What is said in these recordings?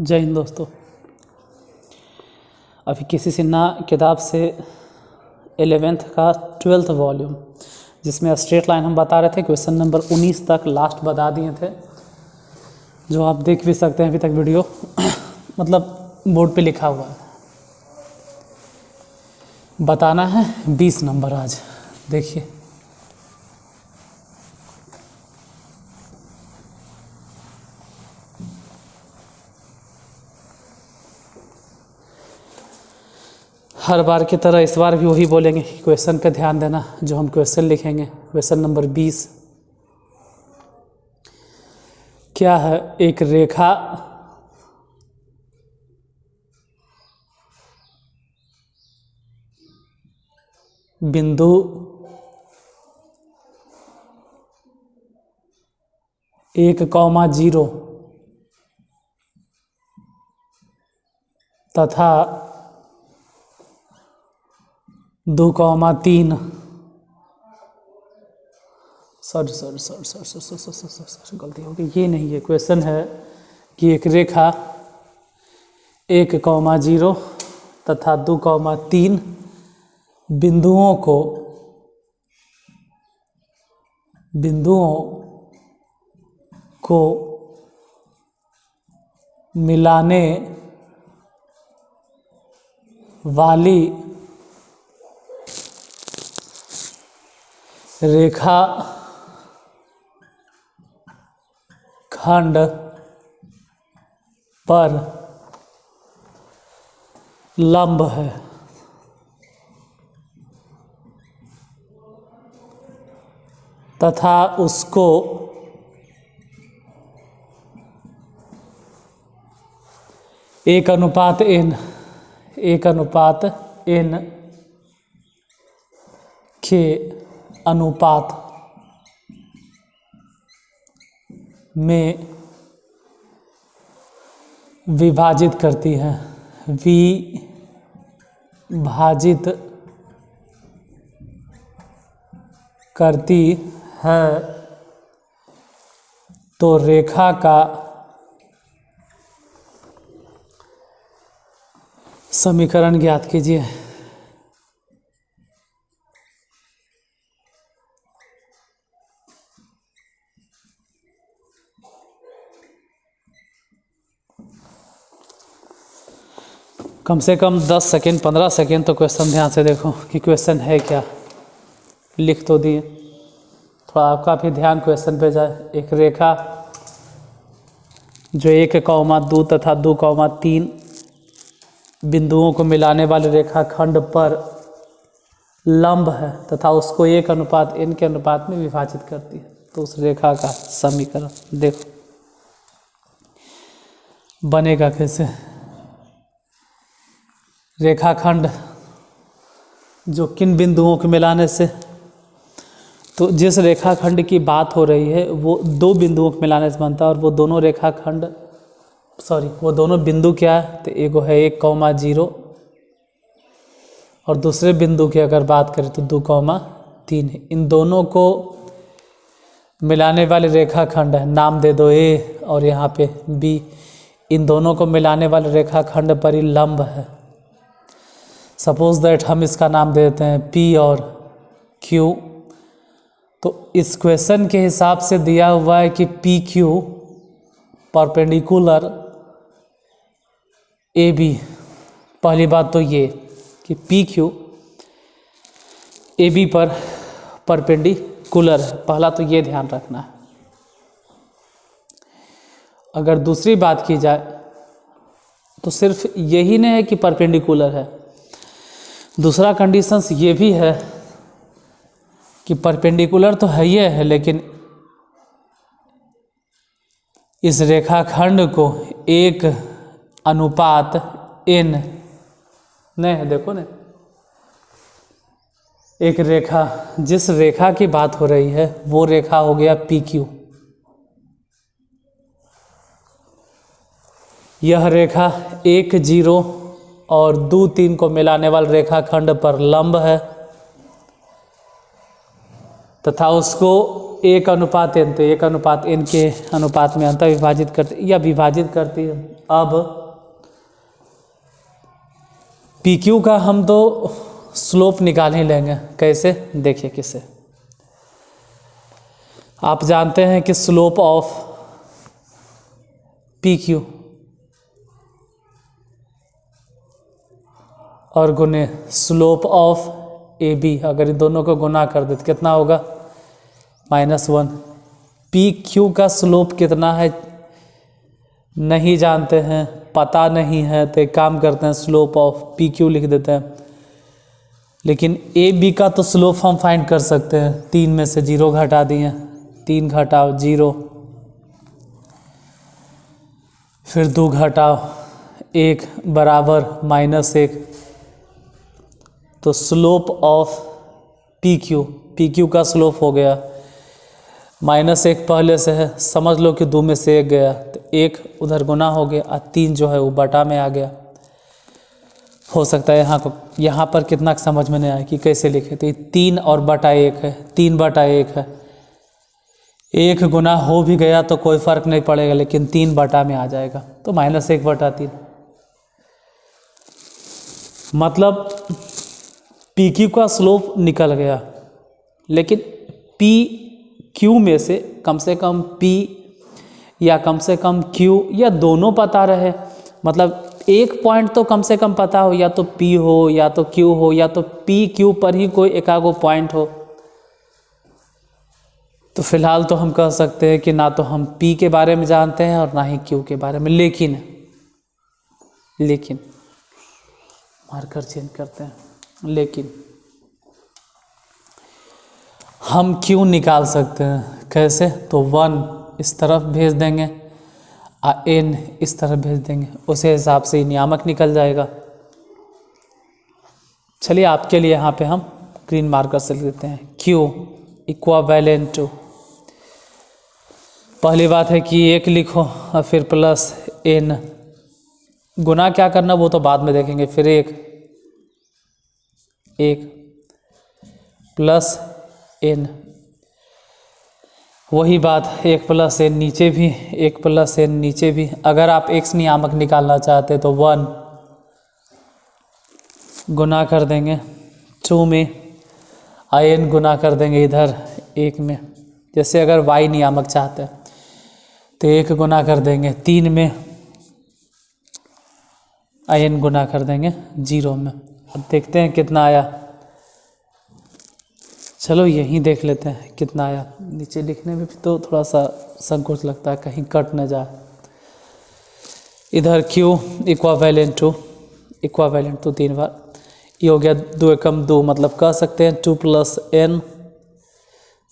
जय हिंद दोस्तों। अभी किसी सिन्हा किताब से 11th का 12th वॉल्यूम, जिसमें स्ट्रेट लाइन हम बता रहे थे, क्वेश्चन नंबर 19 तक लास्ट बता दिए थे, जो आप देख भी सकते हैं अभी तक वीडियो मतलब बोर्ड पे लिखा हुआ है। बताना है 20 नंबर आज। देखिए हर बार की तरह इस बार भी वही बोलेंगे, क्वेश्चन पे ध्यान देना। जो हम क्वेश्चन लिखेंगे, क्वेश्चन नंबर 20 क्या है? एक रेखा बिंदु एक कॉमा जीरो तथा 2,3 सॉरी गलती हो गई, ये नहीं है। क्वेश्चन है कि एक रेखा 1,0 तथा 2,3 बिंदुओं को मिलाने वाली रेखा खंड पर लंब है। तथा उसको एक अनुपात n के अनुपात में विभाजित करती है। विभाजित करती है तो रेखा का समीकरण ज्ञात कीजिए। कम से कम 10 सेकेंड 15 सेकेंड तो क्वेश्चन ध्यान से देखो कि क्वेश्चन है क्या। लिख तो दिए, थोड़ा आपका भी ध्यान क्वेश्चन पे जाए। एक रेखा जो 1,2 तथा 2,3 बिंदुओं को मिलाने वाले रेखा खंड पर लंब है तथा उसको 1:n के अनुपात में विभाजित करती है, तो उस रेखा का समीकरण देखो बनेगा कैसे। रेखाखंड जो किन बिंदुओं को मिलाने से, तो जिस रेखाखंड की बात हो रही है वो दो बिंदुओं को मिलाने से बनता है, और वो दोनों वो दोनों बिंदु क्या है? तो एक है 1,0 और दूसरे बिंदु की अगर बात करें तो 2,3 है। इन दोनों को मिलाने वाले रेखाखंड है, नाम दे दो ए और यहाँ पे बी। इन दोनों को मिलाने वाले रेखाखंड पर ही लंब है। सपोज दैट हम इसका नाम दे देते हैं पी और क्यू। तो इस क्वेश्चन के हिसाब से दिया हुआ है कि P Q perpendicular A B. पहली बात तो ये कि पी क्यू ए बी पर परपेंडिकुलर है, पहला तो ये ध्यान रखना है। अगर दूसरी बात की जाए तो सिर्फ यही नहीं है कि परपेंडिकुलर है, दूसरा कंडीशंस ये भी है कि परपेंडिकुलर तो है ही है, लेकिन इस रेखाखंड को 1:n नहीं है। देखो ना, एक रेखा, जिस रेखा की बात हो रही है वो रेखा हो गया पी क्यू। यह रेखा 1,0 और 2,3 को मिलाने वाले रेखाखंड पर लंब है तथा उसको 1:n, तो 1:n के अनुपात में अंतर विभाजित करती या विभाजित करती है। अब पी क्यू का हम तो स्लोप निकाल ही लेंगे। कैसे, देखिए किसे। आप जानते हैं कि स्लोप ऑफ पी क्यू और गुने स्लोप ऑफ ए बी, अगर इन दोनों को गुना कर दे तो कितना होगा, -1। पी क्यू का स्लोप कितना है नहीं जानते हैं, पता नहीं है, तो एक काम करते हैं स्लोप ऑफ पी क्यू लिख देते हैं। लेकिन ए बी का तो स्लोप हम फाइंड कर सकते हैं। 3 में से 0 घटा दिए, 3 घटाओ 0, फिर 2 घटाओ 1 बराबर -1। तो स्लोप ऑफ पी क्यू का स्लोप हो गया -1, पहले से है, समझ लो कि 2 में से 1 गया तो 1 उधर गुना हो गया और 3 जो है वो बटा में आ गया। हो सकता है यहाँ पर कितना समझ में नहीं आया कि कैसे लिखे, तो ये 3 और बटा 1 है, 3 बटा 1 है। 1 गुना हो भी गया तो कोई फ़र्क नहीं पड़ेगा, लेकिन 3 बटा में आ जाएगा, तो -1 बटा 3। मतलब पी क्यू का स्लोप निकल गया, लेकिन पी क्यू में से कम पी या कम से कम क्यू या दोनों पता रहे। मतलब एक पॉइंट तो कम से कम पता हो, या तो पी हो या तो क्यू हो, या तो पी क्यू पर ही कोई एकागो पॉइंट हो। तो फिलहाल तो हम कह सकते हैं कि ना तो हम पी के बारे में जानते हैं और ना ही क्यू के बारे में। लेकिन मार्कर चेंज करते हैं, लेकिन हम क्यू निकाल सकते हैं। कैसे, तो 1 इस तरफ भेज देंगे और n इस तरफ भेज देंगे, उसे हिसाब से ही नियामक निकल जाएगा। चलिए आपके लिए यहाँ पे हम ग्रीन मार्कर से लिख देते हैं q इक्वावेलेंट टू, पहली बात है कि 1 लिखो और फिर प्लस n, गुना क्या करना वो तो बाद में देखेंगे। फिर 1 प्लस n, वही बात 1 प्लस n नीचे भी, 1 प्लस n नीचे भी। अगर आप x नियामक निकालना चाहते तो 1 गुना कर देंगे 2 में, n गुना कर देंगे इधर 1 में। जैसे अगर y नियामक चाहते हैं तो 1 गुना कर देंगे 3 में, n गुना कर देंगे 0 में। अब देखते हैं कितना आया। चलो यहीं देख लेते हैं कितना आया। नीचे लिखने में भी तो थोड़ा सा संकोच लगता है, कहीं कट न जाए। इधर q इक्वावेलेंट टू 3 बार, ये हो गया 2 एकम 2, मतलब कह सकते हैं 2 प्लस n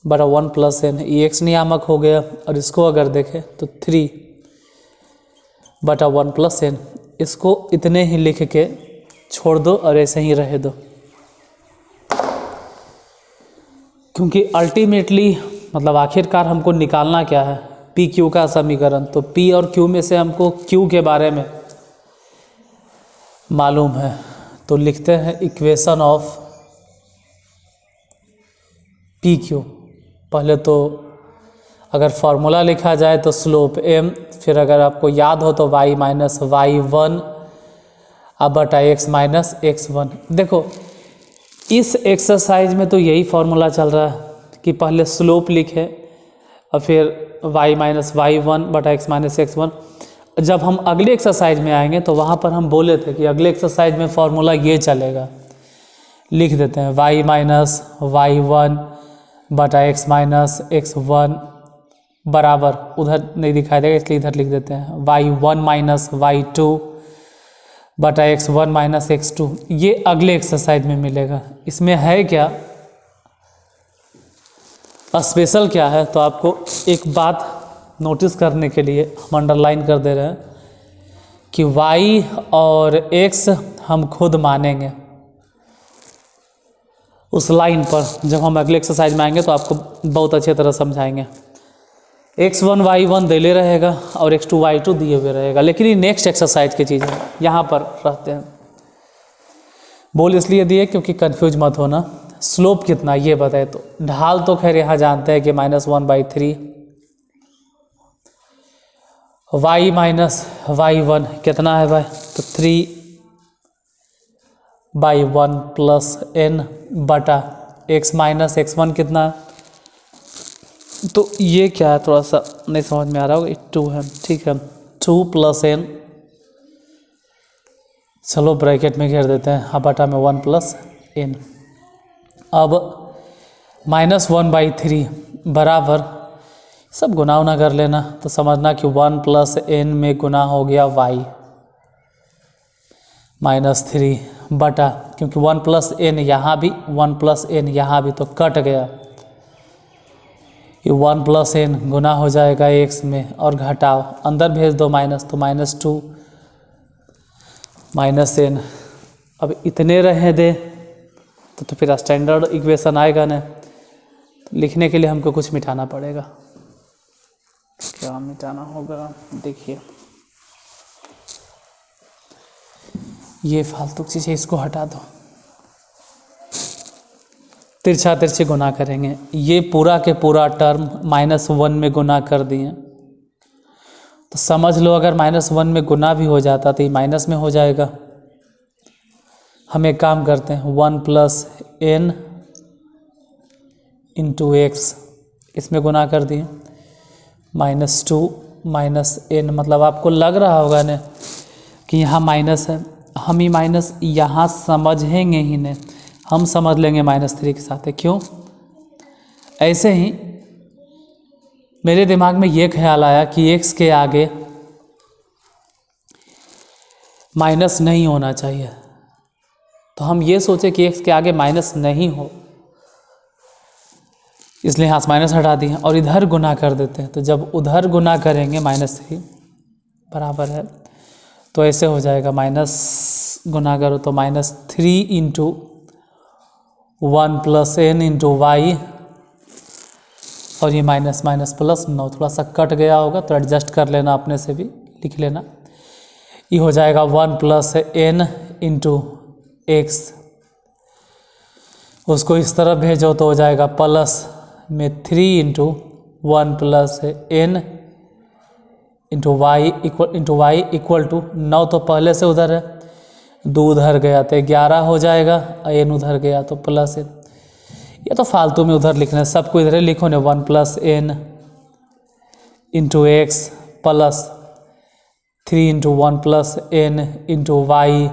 बड़ा 1 प्लस n, ये x नियामक हो गया। और इसको अगर देखें तो 3 बटा 1 प्लस n, इसको इतने ही लिख के छोड़ दो और ऐसे ही रहे दो, क्योंकि अल्टीमेटली मतलब आखिरकार हमको निकालना क्या है, पी क्यू का समीकरण। तो पी और क्यू में से हमको क्यू के बारे में मालूम है, तो लिखते हैं इक्वेशन ऑफ पी क्यू। पहले तो अगर फॉर्मूला लिखा जाए तो स्लोप m, फिर अगर आपको याद हो तो y माइनस y1 अब बटा x माइनस x1। देखो इस एक्सरसाइज में तो यही फार्मूला चल रहा है कि पहले स्लोप लिखे और फिर y माइनस y1 बटा x माइनस x1। जब हम अगले एक्सरसाइज में आएंगे तो वहाँ पर हम बोले थे कि अगले एक्सरसाइज में फार्मूला ये चलेगा, लिख देते हैं y माइनस y1 बटा x माइनस x1 बराबर, उधर नहीं दिखाई देगा इसलिए इधर लिख देते हैं y1 माइनस y2 बटा x1 माइनस x2। ये अगले एक्सरसाइज में मिलेगा। इसमें है क्या स्पेशल क्या है, तो आपको एक बात नोटिस करने के लिए हम अंडरलाइन कर दे रहे हैं कि y और x हम खुद मानेंगे उस लाइन पर। जब हम अगले एक्सरसाइज में आएंगे तो आपको बहुत अच्छी तरह समझाएंगे। x1 y1 दिले रहेगा और x2 y2 दिए हुए रहेगा, लेकिन ये नेक्स्ट एक्सरसाइज की चीज़ है, यहाँ पर रहते हैं। बोल इसलिए दिए क्योंकि कंफ्यूज मत होना। स्लोप कितना ये बताए, तो ढाल तो खैर यहाँ जानते हैं कि -1/3, y माइनस y1 कितना है भाई, तो 3/1 प्लस n बटा x माइनस x1 कितना है, तो ये क्या है, थोड़ा सा नहीं समझ में आ रहा होगा, 2 है, ठीक है, 2 प्लस n, चलो ब्रैकेट में घेर देते हैं, हाँ बटा में 1 प्लस n। अब -1/3 बराबर, सब गुना उना कर लेना, तो समझना कि 1 प्लस n में गुना हो गया y -3 बटा, क्योंकि 1 प्लस n यहाँ भी 1 प्लस n यहाँ भी, तो कट गया, ये 1 प्लस n गुना हो जाएगा x में, और घटाओ अंदर भेज दो माइनस, तो -2 -n। अब इतने रहे दे तो फिर स्टैंडर्ड इक्वेशन आएगा ना, तो लिखने के लिए हमको कुछ मिटाना पड़ेगा। क्या मिटाना होगा, देखिए ये फालतू चीज़ है, इसको हटा दो, तिरछा तिरछे गुना करेंगे, ये पूरा के पूरा टर्म -1 में गुना कर दिए, तो समझ लो अगर -1 में गुना भी हो जाता तो ये माइनस में हो जाएगा। हम एक काम करते हैं, 1 प्लस n इंटू एक्स, इसमें गुना कर दिए, -2 -n, मतलब आपको लग रहा होगा ना कि यहाँ माइनस है, हम ही माइनस यहाँ समझेंगे ही नहीं, हम समझ लेंगे -3 के साथ है, क्यों, ऐसे ही मेरे दिमाग में ये ख्याल आया कि x के आगे माइनस नहीं होना चाहिए, तो हम ये सोचे कि x के आगे माइनस नहीं हो, इसलिए यहाँ से माइनस हटा दिए और इधर गुना कर देते हैं, तो जब उधर गुना करेंगे -3 बराबर है, तो ऐसे हो जाएगा, माइनस गुना करो तो -3 into 1 plus n into Y, और ये माइनस माइनस प्लस 9, थोड़ा सा कट गया होगा तो एडजस्ट कर लेना, अपने से भी लिख लेना, ये हो जाएगा 1 प्लस n इंटू एक्स, उसको इस तरफ भेजो तो हो जाएगा प्लस में 3 into 1 plus n into Y equal to 9, तो पहले से उधर है, 2 उधर गया तो 11 हो जाएगा, n उधर गया तो प्लस n, ये तो फालतू में उधर लिखना है, सबको इधर लिखो ना, 1 plus n into X plus 3 into 1 plus n into Y,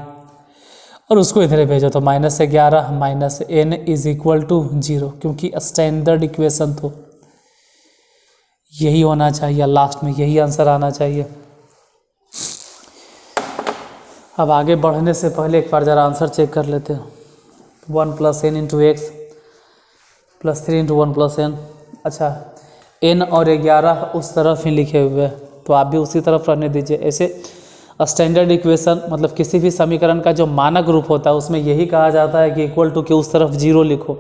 और उसको इधर भेजो तो -11 minus n is equal to 0, क्योंकि स्टैंडर्ड इक्वेशन तो यही होना चाहिए, लास्ट में यही आंसर आना चाहिए। अब आगे बढ़ने से पहले एक बार ज़रा आंसर चेक कर लेते हैं, 1 plus n into X plus 3 into 1 plus n, अच्छा n और 11 उस तरफ ही लिखे हुए हैं, तो आप भी उसी तरफ रहने दीजिए। ऐसे स्टैंडर्ड इक्वेशन मतलब किसी भी समीकरण का जो मानक रूप होता है उसमें यही कहा जाता है कि इक्वल टू के उस तरफ 0 लिखो,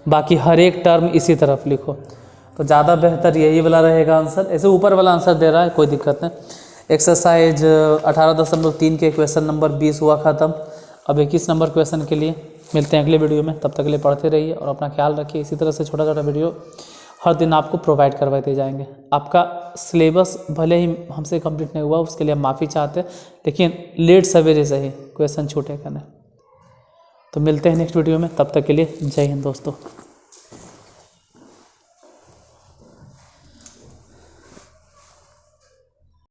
बाकी हर एक टर्म इसी तरफ लिखो, तो ज़्यादा बेहतर यही वाला रहेगा आंसर। ऐसे ऊपर वाला आंसर दे रहा है, कोई दिक्कत नहीं। एक्सरसाइज 18.3 के क्वेश्चन नंबर 20 हुआ ख़त्म। अब 21 नंबर क्वेश्चन के लिए मिलते हैं अगले वीडियो में, तब तक के लिए पढ़ते रहिए और अपना ख्याल रखिए। इसी तरह से छोटा छोटा वीडियो हर दिन आपको प्रोवाइड करवाते जाएंगे। आपका सिलेबस भले ही हमसे कंप्लीट नहीं हुआ, उसके लिए हम माफ़ी चाहते हैं, लेकिन लेट सवेरे से ही क्वेश्चन छूटेगा नहीं। तो मिलते हैं नेक्स्ट वीडियो में, तब तक के लिए जय हिंद दोस्तों।